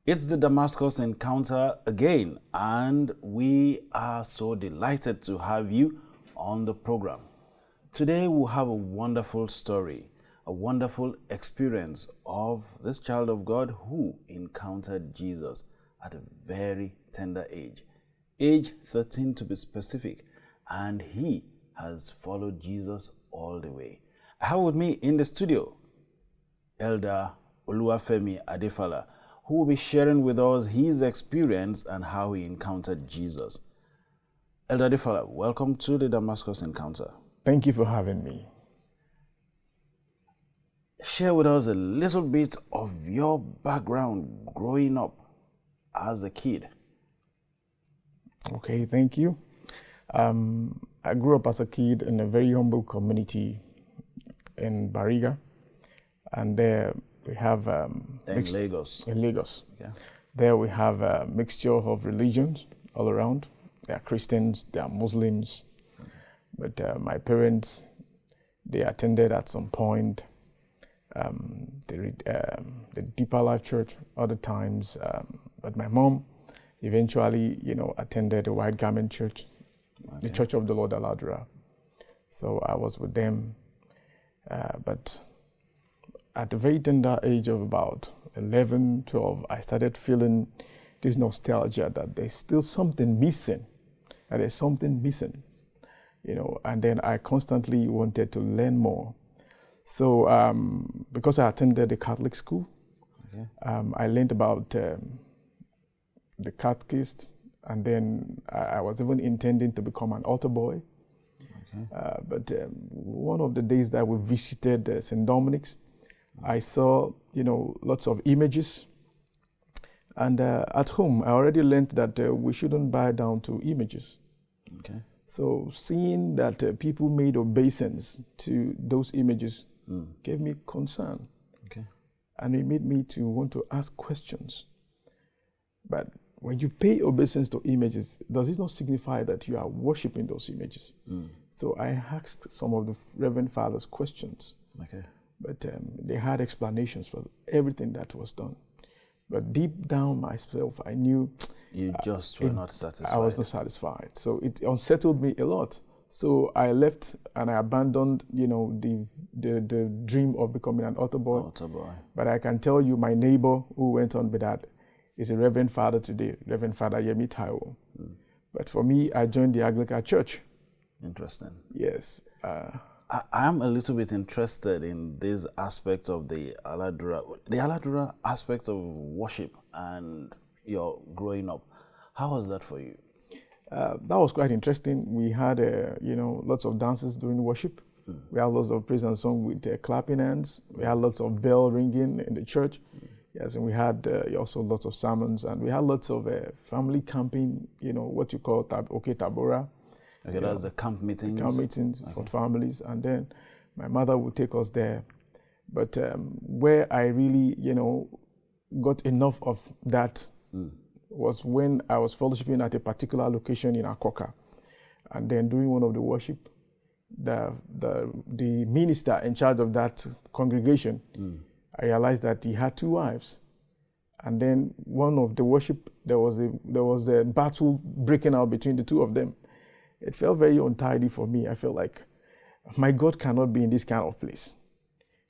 It's the Damascus Encounter again, and we are so delighted to have you on the program. Today we'll have a wonderful story, a wonderful experience of this child of God who encountered Jesus at a very tender age 13 to be specific, and he has followed Jesus all the way. I have with me in the studio Elder Oluwafemi Adefala, who will be sharing with us his experience and how he encountered Jesus. Elder Adefala, welcome to the Damascus Encounter. Thank you for having me. Share with us a little bit of your background growing up as a kid. Okay, thank you. I grew up as a kid in a very humble community in Bariga, and there we have In Lagos. In Lagos, Yeah. there we have a mixture of religions all around. There are Christians, there are Muslims, but my parents, they attended at some point the Deeper Life Church other times, but my mom eventually, attended the White Garment Church, the Church of the Lord Aladura. So I was with them, but at the very tender age of about 11, 12, I started feeling this nostalgia that there's still something missing, and and then I constantly wanted to learn more. So because I attended the Catholic school, I learned about the catechist, and then I was even intending to become an altar boy. But one of the days that we visited St. Dominic's, I saw, lots of images. And at home, I already learned that we shouldn't bow down to images. Okay. So seeing that people made obeisance to those images gave me concern. Okay. And it made me to want to ask questions. But when you pay obeisance to images, does it not signify that you are worshiping those images? So I asked some of the Reverend Fathers questions. Okay. But they had explanations for everything that was done. But deep down myself, I knew You just were not satisfied. I was not satisfied. So it unsettled me a lot. So I left and I abandoned, the dream of becoming an altar boy. Altar boy. But I can tell you, my neighbor who went on with that is a Reverend Father today, Reverend Father Yemi Taiwo. But for me, I joined the Anglican Church. Interesting. Yes. I am a little bit interested in this aspect of the Aladura aspect of worship and your growing up. How was that for you? That was quite interesting. We had, lots of dances during worship. We had lots of praise and song with clapping hands. We had lots of bell ringing in the church. Yes, and we had also lots of sermons, and we had lots of family camping, what you call Tabora. Okay, that was the camp meetings. Camp meetings for families, and then my mother would take us there. But where I really, got enough of that was when I was fellowshipping at a particular location in Akoka. And then during one of the worship, the minister in charge of that congregation, I realized that he had 2 wives. And then one of the worship, there was a battle breaking out between the 2 of them. It felt very untidy for me. I felt like my God cannot be in this kind of place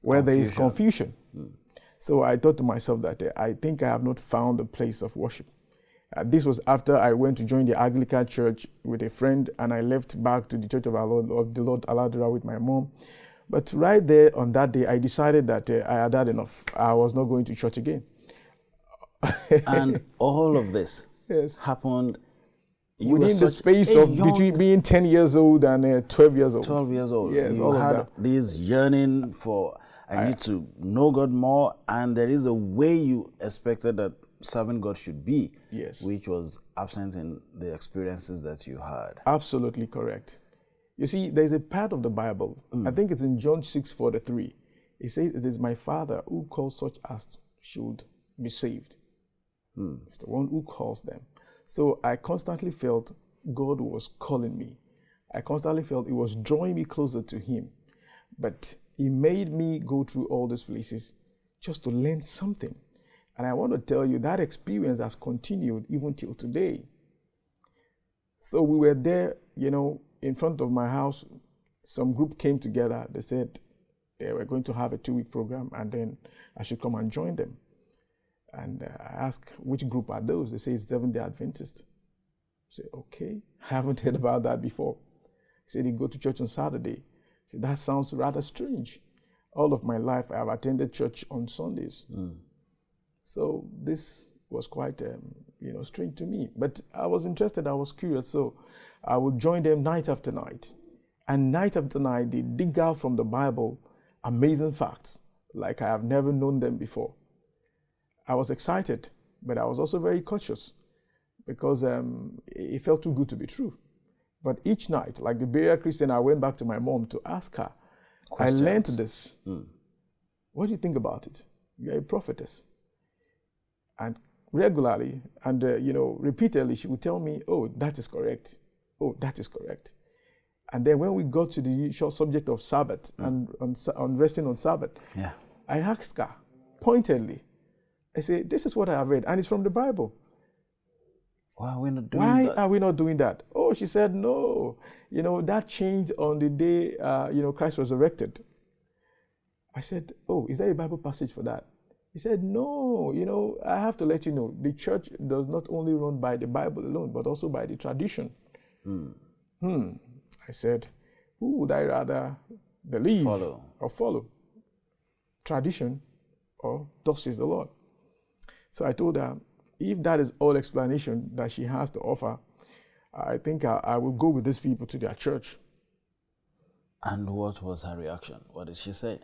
where there is confusion. So I thought to myself that I think I have not found a place of worship. This was after I went to join the Anglican Church with a friend, and I left back to the Church of the Lord Aladura with my mom. But right there on that day, I decided that I had had enough. I was not going to church again. And all of this happened within the space of between being 10 years old and 12 years old. 12 years old. Yes, you all had of that. this yearning for, I need to know God more, and there is a way you expected that serving God should be, which was absent in the experiences that you had. Absolutely correct. You see, there's a part of the Bible, I think it's in John 6:43. It says, "It is my Father who calls such as should be saved." It's the one who calls them. So I constantly felt God was calling me. I constantly felt it was drawing me closer to Him. But He made me go through all these places just to learn something. And I want to tell you that experience has continued even till today. So we were there, in front of my house. Some group came together. They said they were going to have a 2-week program, and then I should come and join them. And I asked, which group are those? They say it's Seventh-day Adventist. I said, okay, I haven't heard about that before. He said, they go to church on Saturday. I said, that sounds rather strange. All of my life, I have attended church on Sundays. So this was quite, strange to me. But I was interested, I was curious. So I would join them night after night. And night after night, they dig out from the Bible amazing facts, like I have never known them before. I was excited, but I was also very cautious because it felt too good to be true. But each night, like the Berea Christian, I went back to my mom to ask her, questions. I learned this. What do you think about it? You're a prophetess. And regularly and, repeatedly, she would tell me, oh, that is correct. Oh, that is correct. And then when we got to the usual subject of Sabbath and on resting on Sabbath, I asked her pointedly, I said, this is what I have read, and it's from the Bible. Why are we not doing that? Why are we not doing that? Oh, she said, no. That changed on the day, Christ was resurrected. I said, oh, is there a Bible passage for that? He said, no, I have to let you know, the church does not only run by the Bible alone, but also by the tradition. I said, who would I rather believe or follow? Tradition or thus says the Lord? So I told her, if that is all explanation that she has to offer, I think I will go with these people to their church. And what was her reaction? What did she say?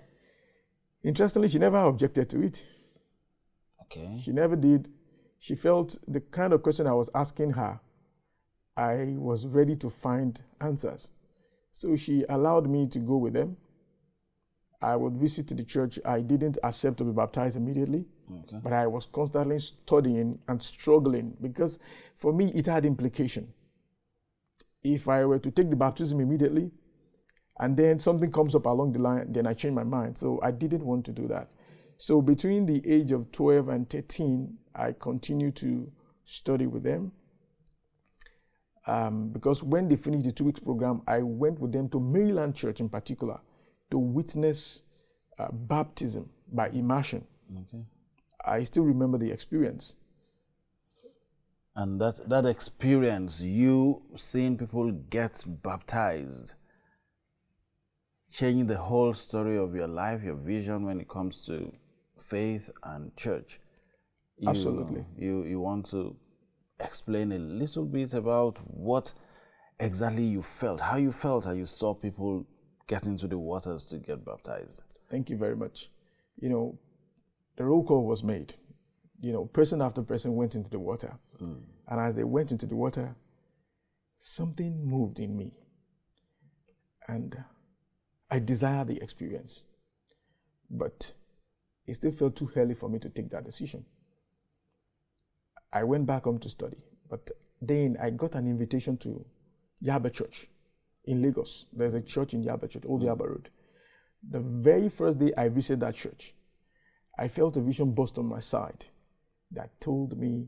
Interestingly, she never objected to it. Okay. She never did. She felt the kind of question I was asking her, I was ready to find answers. So she allowed me to go with them. I would visit the church. I didn't accept to be baptized immediately, but I was constantly studying and struggling because for me, it had implication. If I were to take the baptism immediately and then something comes up along the line, then I change my mind. So I didn't want to do that. So between the age of 12 and 13, I continued to study with them. Because when they finished the 2 weeks program, I went with them to Maryland Church in particular to witness baptism by immersion. Okay. I still remember the experience. And that experience, you seeing people get baptized, changing the whole story of your life, your vision when it comes to faith and church. Absolutely. You want to explain a little bit about what exactly you felt, how you felt, how you saw people get into the waters to get baptized. Thank you very much. The roll call was made. Person after person went into the water. And as they went into the water, something moved in me. And I desired the experience. But it still felt too early for me to take that decision. I went back home to study. But then I got an invitation to Yaba Church in Lagos. There's a church in Yaba Church, Old Yaba Road. The very first day I visited that church, I felt a vision burst on my side that told me,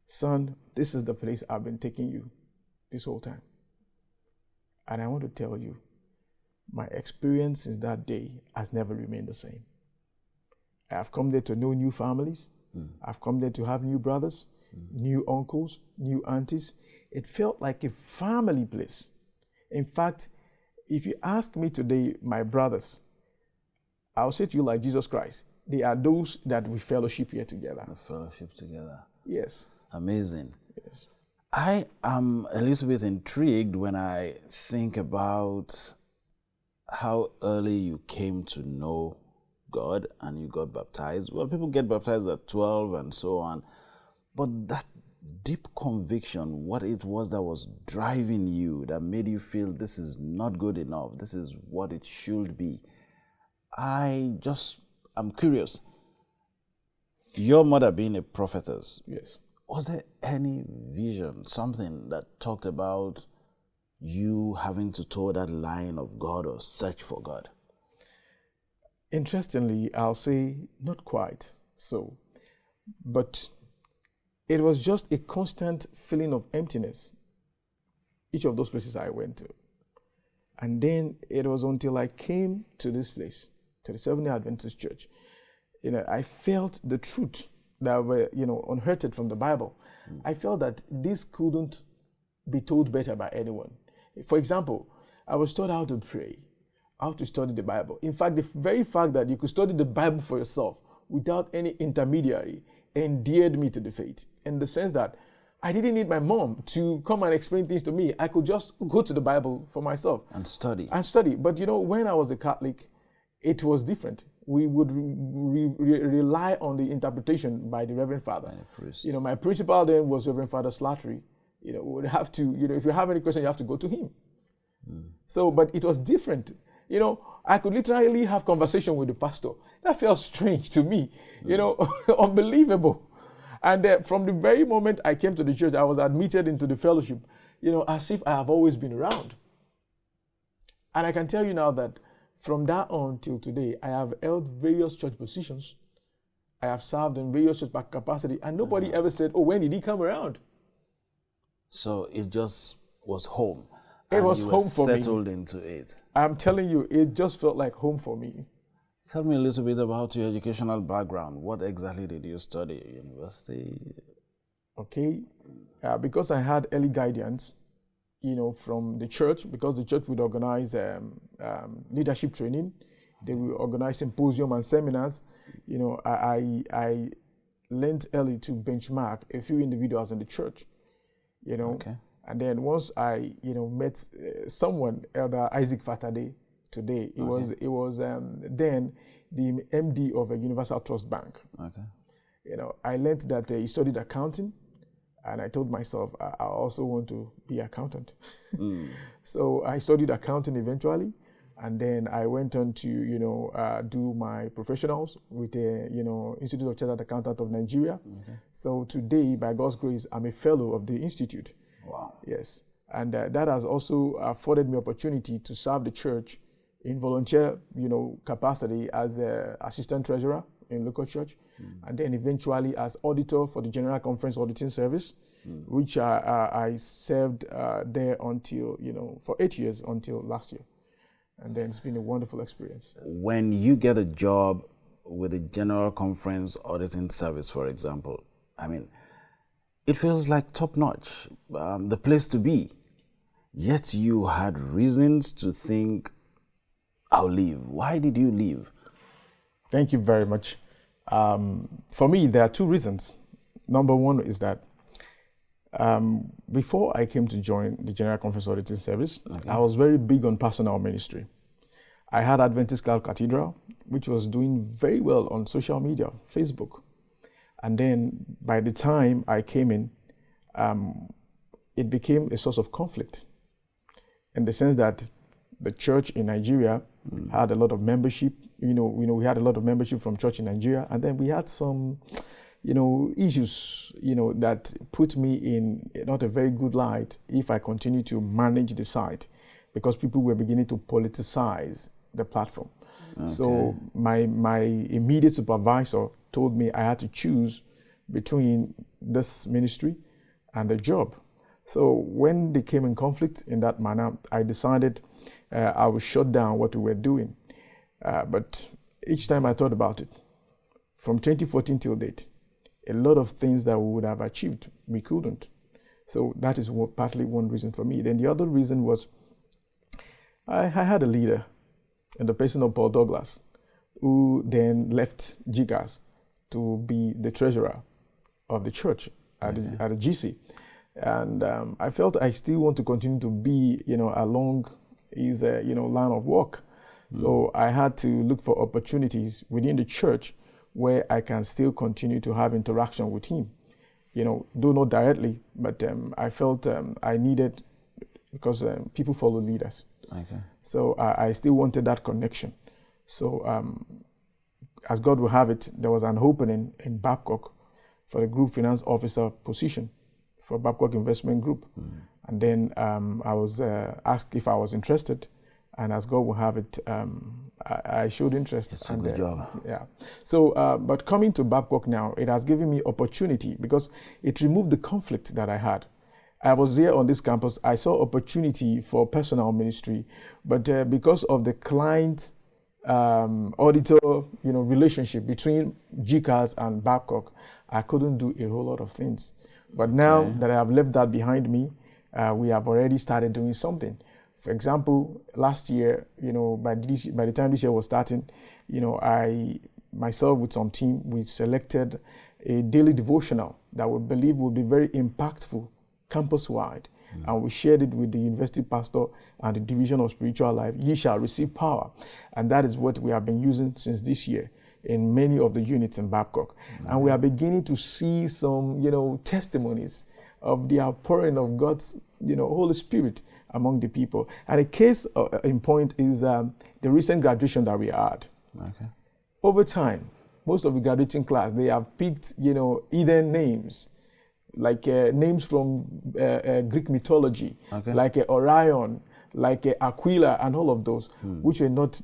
son, this is the place I've been taking you this whole time. And I want to tell you, my experience since that day has never remained the same. I have come there to know new families. I've come there to have new brothers, new uncles, new aunties. It felt like a family place. In fact, if you ask me today, my brothers, I'll say to you like Jesus Christ, they are those that we fellowship here together. We fellowship together. Yes. Amazing. Yes. I am a little bit intrigued when I think about how early you came to know God and you got baptized. Well, people get baptized at 12 and so on. But that deep conviction, what it was that was driving you, that made you feel this is not good enough, this is what it should be. I'm curious. Your mother being a prophetess. Yes. Was there any vision, something that talked about you having to toe that line of God or search for God? Interestingly, I'll say not quite so. But it was just a constant feeling of emptiness, each of those places I went to. And then it was until I came to this place, to the Seventh-day Adventist Church, I felt the truth that were, unearthed from the Bible. I felt that this couldn't be told better by anyone. For example, I was taught how to pray, how to study the Bible. In fact, the very fact that you could study the Bible for yourself without any intermediary endeared me to the faith, in the sense that I didn't need my mom to come and explain things to me. I could just go to the Bible for myself. And study. But when I was a Catholic, it was different. We would rely on the interpretation by the Reverend Father. My principal then was Reverend Father Slattery. We would have to, if you have any question, you have to go to him. So, but it was different. I could literally have conversation with the pastor. That felt strange to me, unbelievable. And from the very moment I came to the church, I was admitted into the fellowship, as if I have always been around. And I can tell you now that from that on till today, I have held various church positions. I have served in various church capacity, and nobody ever said, "Oh, when did he come around?" So it just was home. It was home for me. Settled into it. I'm telling you, it just felt like home for me. Tell me a little bit about your educational background. What exactly did you study at university? Okay, because I had early guidance, from the church, because the church would organize leadership training. They will organize symposium and seminars. I learned early to benchmark a few individuals in the church, Okay. And then once I, met someone, Elder Isaac Fatade, today, it was then the MD of a Universal Trust Bank. Okay. I learned that he studied accounting, and I told myself I also want to be an accountant. So I studied accounting eventually, and then I went on to do my professionals with the Institute of Chartered Accountants of Nigeria. So today, by God's grace, I'm a fellow of the institute. Wow. Yes, and that has also afforded me opportunity to serve the church in volunteer, capacity as an assistant treasurer in local church, and then eventually as auditor for the General Conference Auditing Service, which I served there until, for 8 years until last year. And then it's been a wonderful experience. When you get a job with the General Conference Auditing Service, for example, it feels like top-notch, the place to be. Yet you had reasons to think, I'll leave. Why did you leave? Thank you very much. For me, there are two reasons. Number one is that before I came to join the General Conference Auditing Service, I was very big on personal ministry. I had Adventist Cloud Cathedral, which was doing very well on social media, Facebook. And then by the time I came in, it became a source of conflict, in the sense that the church in Nigeria had a lot of membership. We had a lot of membership from church in Nigeria, and then we had some, issues, that put me in not a very good light if I continue to manage the site, because people were beginning to politicize the platform. Okay. So my immediate supervisor told me I had to choose between this ministry and the job. So when they came in conflict in that manner, I decided I would shut down what we were doing. But each time I thought about it, from 2014 till date, a lot of things that we would have achieved, we couldn't. So that is partly one reason for me. Then the other reason was I had a leader in the person of Paul Douglas, who then left GCAS to be the treasurer of the church at the GC. And I felt I still want to continue to be, along his, line of work. So I had to look for opportunities within the church where I can still continue to have interaction with him. Though not directly, but I felt I needed, because people follow leaders. Okay. So I still wanted that connection. So as God will have it, there was an opening in Babcock for the group finance officer position for Babcock Investment Group. And then I was asked if I was interested, And as God will have it, I showed interest. It's a good job. Yeah. So, but coming to Babcock now, it has given me opportunity because it removed the conflict that I had. I was here on this campus. I saw opportunity for personal ministry, but because of the client auditor, relationship between GCAS and Babcock, I couldn't do a whole lot of things. But now that I have left that behind me, we have already started doing something. For example, last year, by the time this year was starting, I myself with some team, we selected a daily devotional that we believe will be very impactful campus-wide. And we shared it with the university pastor and the division of spiritual life. Ye shall receive power. And that is what we have been using since this year in many of the units in Babcock. And we are beginning to see some, testimonies of the outpouring of God's, Holy Spirit among the people. And a case in point is the recent graduation that we had. Okay. Over time, most of the graduating class, they have picked, either names, like names from Greek mythology, like Orion, like Aquila, and all of those, which were not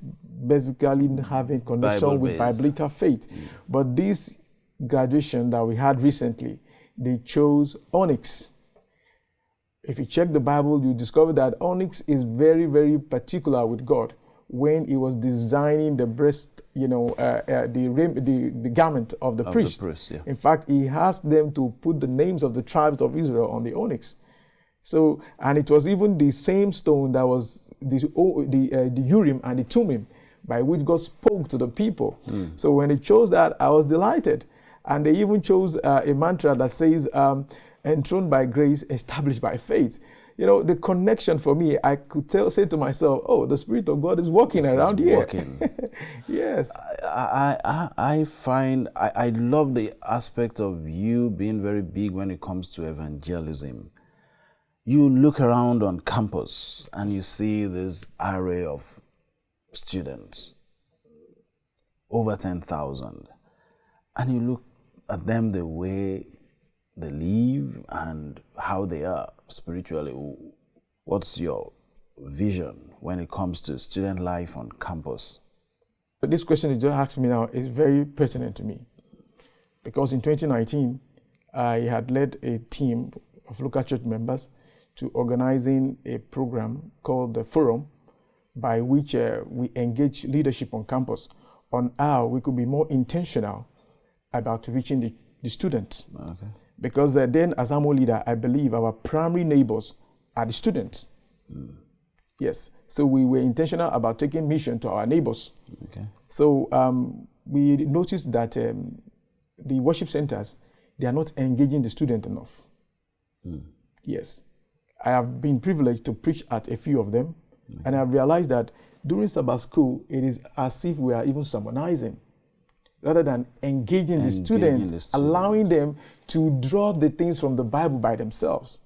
basically having connection with biblical faith. But this graduation that we had recently, they chose onyx. If you check the Bible, you discover that onyx is very, very particular with God. When he was designing the breast, the garment of the priest. In fact, he asked them to put the names of the tribes of Israel on the onyx. So, and it was even the same stone that was the Urim and the Thummim, by which God spoke to the people. So when they chose that, I was delighted. And they even chose a mantra that says, enthroned by grace, established by faith. The connection for me, I could say to myself, oh, the Spirit of God is walking around here. Yes. I find, I love the aspect of you being very big when it comes to evangelism. You look around on campus and you see this array of students, over 10,000, and you look at them the way they live and how they are spiritually. What's your vision when it comes to student life on campus? But this question you just asked me now is very pertinent to me, because in 2019, I had led a team of local church members to organizing a program called the Forum, by which we engage leadership on campus on how we could be more intentional about reaching the students. Okay. Because then, as AMO leader, I believe our primary neighbors are the students. Yes. So we were intentional about taking mission to our neighbors. Okay. So we noticed that the worship centers, they are not engaging the student enough. Yes. I have been privileged to preach at a few of them, and I've realized that during Sabbath school, it is as if we are even sermonizing, rather than engaging the students, allowing them to draw the things from the Bible by themselves.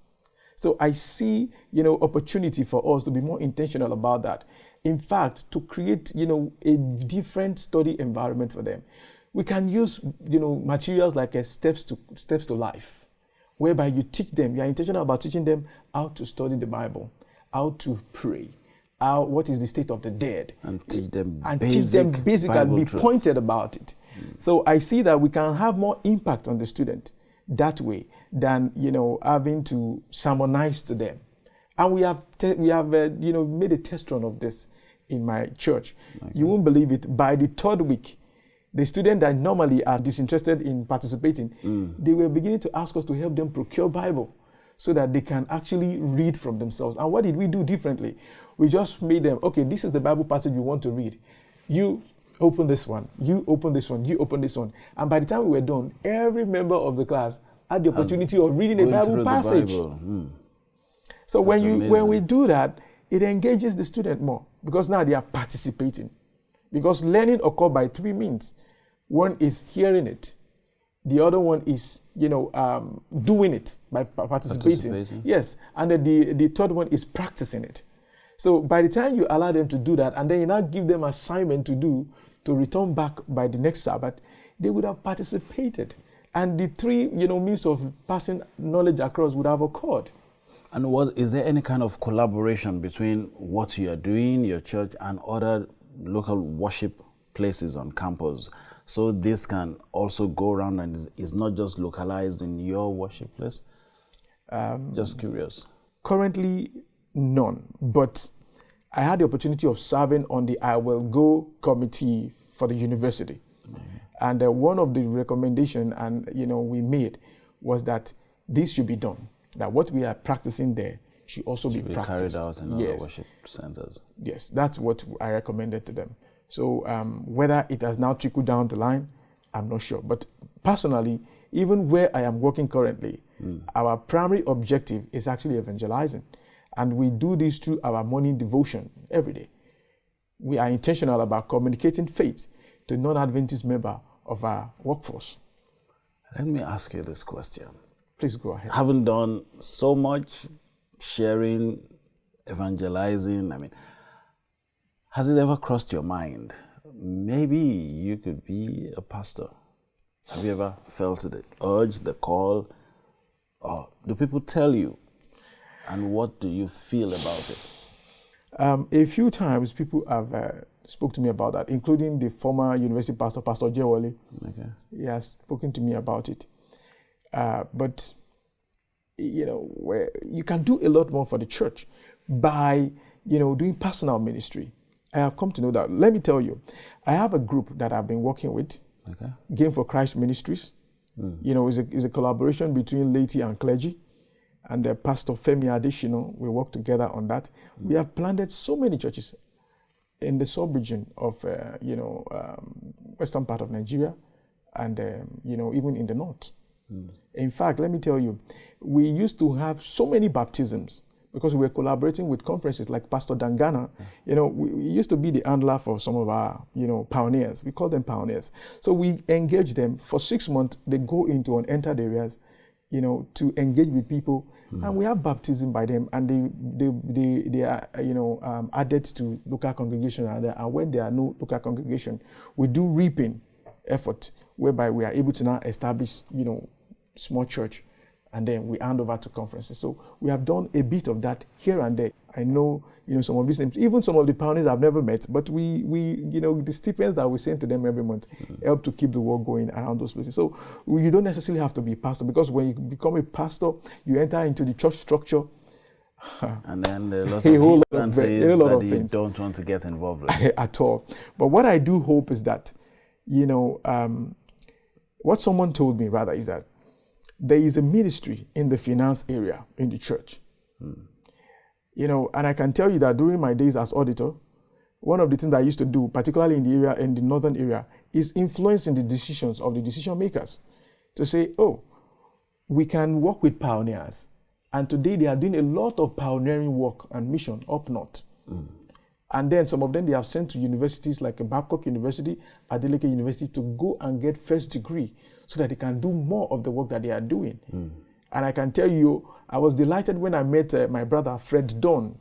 So I see, opportunity for us to be more intentional about that. In fact, to create, a different study environment for them. We can use, materials like steps to life, whereby you teach them, you are intentional about teaching them how to study the Bible, how to pray, what is the state of the dead, and teach them basic and be pointed about it. So I see that we can have more impact on the student that way than having to sermonize to them. And we have made a test run of this in my church. Okay. You won't believe it. By the third week, the students that normally are disinterested in participating, they were beginning to ask us to help them procure Bible so that they can actually read from themselves. And what did we do differently? We just made them, okay, this is the Bible passage you want to read. You open this one, you open this one, you open this one. And by the time we were done, every member of the class had the opportunity of reading a Bible passage. So when we do that, it engages the student more, because now they are participating. Because learning occurs by three means. One is hearing it. The other one is, doing it by participating. Yes, and the third one is practicing it. So by the time you allow them to do that, and then you now give them assignment to do, to return back by the next Sabbath, they would have participated. And the three, means of passing knowledge across would have occurred. And is there any kind of collaboration between what you are doing, your church, and other local worship places on campus? So this can also go around and is not just localized in your worship place? Just curious. Currently, none. But I had the opportunity of serving on the I Will Go committee for the university. And one of the recommendations we made was that this should be done. That what we are practicing there should also be practiced. Carried out in other worship centers. Yes, that's what I recommended to them. So whether it has now trickled down the line, I'm not sure. But personally, even where I am working currently, our primary objective is actually evangelizing. And we do this through our morning devotion every day. We are intentional about communicating faith to non-Adventist member of our workforce. Let me ask you this question. Please go ahead. Having done so much sharing, evangelizing, has it ever crossed your mind, maybe you could be a pastor? Have you ever felt the urge, the call? Or do people tell you? And what do you feel about it? A few times people have spoke to me about that, including the former university pastor, Pastor Jewoli. Okay. He has spoken to me about it. But where you can do a lot more for the church by, doing personal ministry. I have come to know that. Let me tell you, I have a group that I've been working with, Game for Christ Ministries. It's a collaboration between laity and clergy. And Pastor Femi Adefala, we work together on that. We have planted so many churches in the sub-region of, western part of Nigeria and, even in the north. In fact, let me tell you, we used to have so many baptisms because we were collaborating with conferences like Pastor Dangana. We used to be the handler for some of our, pioneers. We call them pioneers. So we engage them for 6 months. They go into unentered areas, to engage with people. And we have baptism by them, and they are, added to local congregation. And when there are no local congregation, we do reaping effort, whereby we are able to now establish, small church, and then we hand over to conferences. So we have done a bit of that here and there. I know, some of these names, even some of the pioneers I've never met, but we the stipends that we send to them every month help to keep the work going around those places. So you don't necessarily have to be a pastor, because when you become a pastor, you enter into the church structure. And then a lot of things that you don't want to get involved with. At all. But what I do hope is that, what someone told me rather is that there is a ministry in the finance area in the church. And I can tell you that during my days as auditor, one of the things I used to do, particularly in the northern area, is influencing the decisions of the decision makers to say, we can work with pioneers. And today they are doing a lot of pioneering work and mission up north. And then some of them they have sent to universities like Babcock University, Adeleke University, to go and get first degree so that they can do more of the work that they are doing. And I can tell you, I was delighted when I met my brother, Fred Don,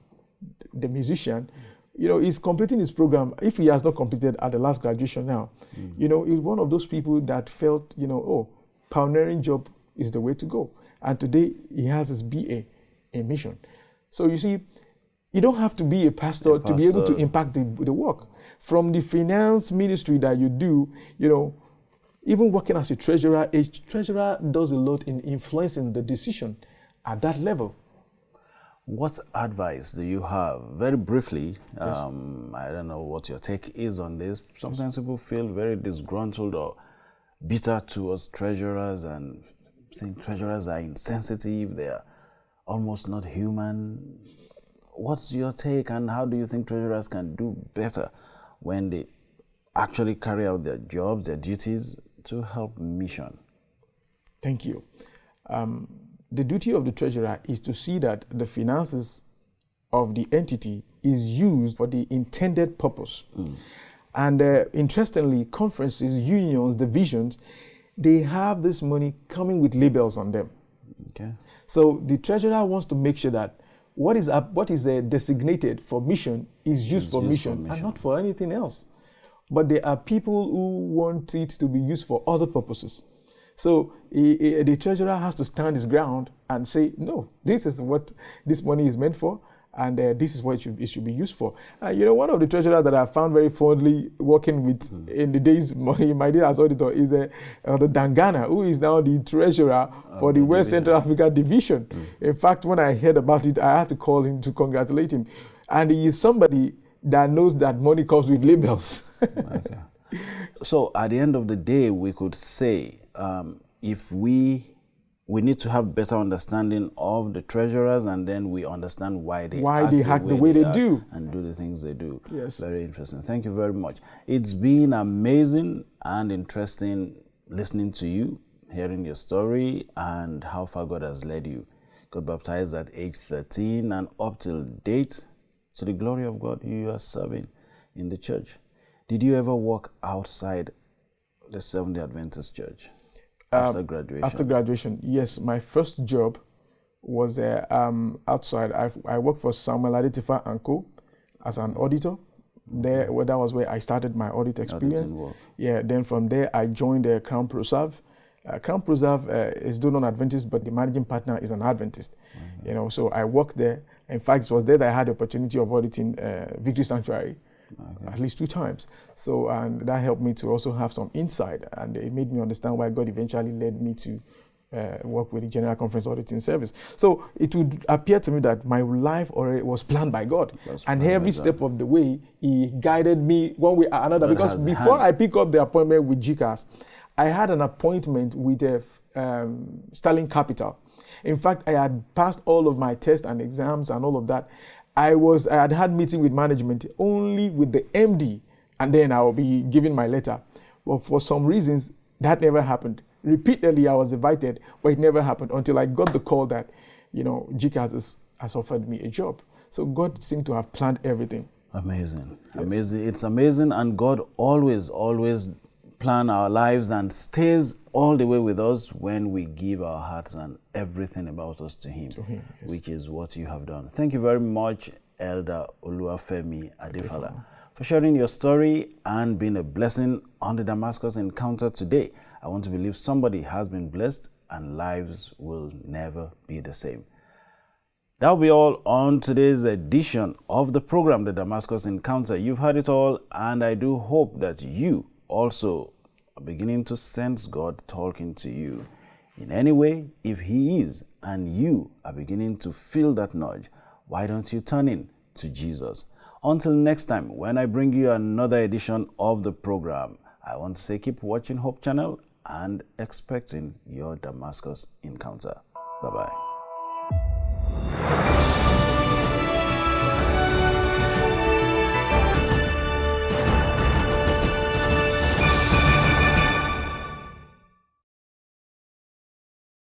the musician. He's completing his program. If he has not completed at the last graduation now, he's one of those people that felt, pioneering job is the way to go. And today he has his BA in mission. So you see, you don't have to be a pastor to be able to impact the work. From the finance ministry that you do, even working as a treasurer does a lot in influencing the decision at that level. What advice do you have? Very briefly, I don't know what your take is on this. Sometimes people feel very disgruntled or bitter towards treasurers and think treasurers are insensitive, they are almost not human. What's your take, and how do you think treasurers can do better when they actually carry out their jobs, their duties to help mission? Thank you. The duty of the treasurer is to see that the finances of the entity is used for the intended purpose. And interestingly, conferences, unions, divisions, they have this money coming with labels on them. Okay. So the treasurer wants to make sure that what is designated for mission is used for mission and not for anything else. But there are people who want it to be used for other purposes. So the treasurer has to stand his ground and say, no, this is what this money is meant for, and this is what it should be used for. One of the treasurers that I found very fondly working with in the days, in my days as auditor, is the Dangana, who is now the treasurer for the West Central Africa Division. In fact, when I heard about it, I had to call him to congratulate him. And he is somebody that knows that money comes with labels. Okay. So at the end of the day, we could say, if we need to have better understanding of the treasurers, and then we understand why they act the way they do and do the things they do. Yes. Very interesting. Thank you very much. It's been amazing and interesting listening to you, hearing your story and how far God has led you. Got baptized at age 13 and up till date, to the glory of God, you are serving in the church. Did you ever work outside the Seventh-day Adventist Church after graduation? After graduation, yes. My first job was outside. I worked for Samuel Adefala & Co. as an auditor. That was where I started my audit experience. Yeah. Then from there, I joined Crown Preserve. Crown Preserve is still non-Adventist, but the managing partner is an Adventist. Mm-hmm. So I worked there. In fact, it was there that I had the opportunity of auditing Victory Sanctuary. Okay. At least 2 times. So, and that helped me to also have some insight, and it made me understand why God eventually led me to work with the General Conference Auditing Service. So it would appear to me that my life already was planned by God, and every step of the way, He guided me one way or another. Because before I pick up the appointment with GCAS, I had an appointment with Sterling Capital. In fact, I had passed all of my tests and exams and all of that. I had meeting with management only with the MD, and then I will be giving my letter. But for some reasons, that never happened. Repeatedly, I was invited, but it never happened until I got the call that, GCAS has offered me a job. So God seemed to have planned everything. Amazing. Yes. Amazing. It's amazing, and God always plan our lives and stays all the way with us when we give our hearts and everything about us to Him, yes. Which is what you have done. Thank you very much, Elder Oluwafemi Adefala, for sharing your story and being a blessing on the Damascus Encounter today. I want to believe somebody has been blessed and lives will never be the same. That'll be all on today's edition of the program, The Damascus Encounter. You've heard it all, and I do hope that you also are beginning to sense God talking to you in any way. If He is, and you are beginning to feel that nudge, why don't you turn in to Jesus? Until next time, when I bring you another edition of the program, I want to say keep watching Hope Channel and expecting your Damascus Encounter. Bye-bye.